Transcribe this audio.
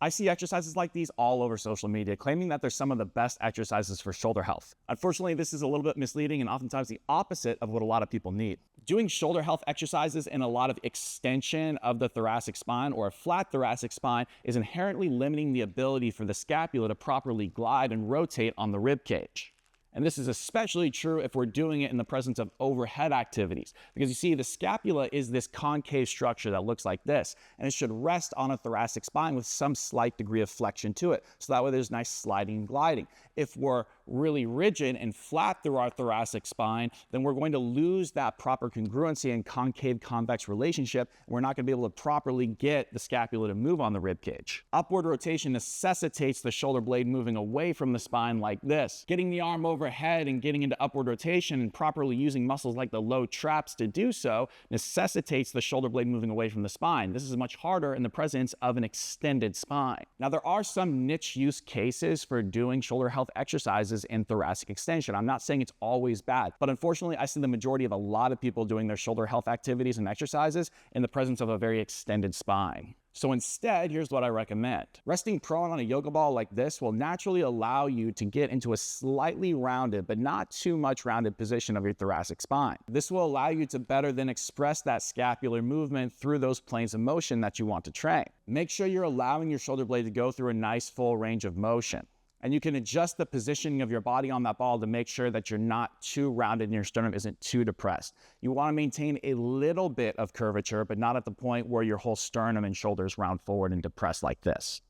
I see exercises like these all over social media, claiming that they're some of the best exercises for shoulder health. Unfortunately, this is a little bit misleading and oftentimes the opposite of what a lot of people need. Doing shoulder health exercises and a lot of extension of the thoracic spine or a flat thoracic spine is inherently limiting the ability for the scapula to properly glide and rotate on the rib cage. And this is especially true if we're doing it in the presence of overhead activities. Because you see, the scapula is this concave structure that looks like this, and it should rest on a thoracic spine with some slight degree of flexion to it. So that way there's nice sliding and gliding. If we're really rigid and flat through our thoracic spine, then we're going to lose that proper congruency and concave-convex relationship. And we're not going to be able to properly get the scapula to move on the rib cage. Upward rotation necessitates the shoulder blade moving away from the spine like this. Getting the arm overhead and getting into upward rotation and properly using muscles like the low traps to do so necessitates the shoulder blade moving away from the spine. This is much harder in the presence of an extended spine. Now, there are some niche use cases for doing shoulder health exercises in thoracic extension. I'm not saying it's always bad, but unfortunately, I see the majority of a lot of people doing their shoulder health activities and exercises in the presence of a very extended spine. So instead, here's what I recommend. Resting prone on a yoga ball like this will naturally allow you to get into a slightly rounded, but not too much rounded position of your thoracic spine. This will allow you to better then express that scapular movement through those planes of motion that you want to train. Make sure you're allowing your shoulder blade to go through a nice full range of motion. And you can adjust the positioning of your body on that ball to make sure that you're not too rounded and your sternum isn't too depressed. You want to maintain a little bit of curvature, but not at the point where your whole sternum and shoulders round forward and depressed like this.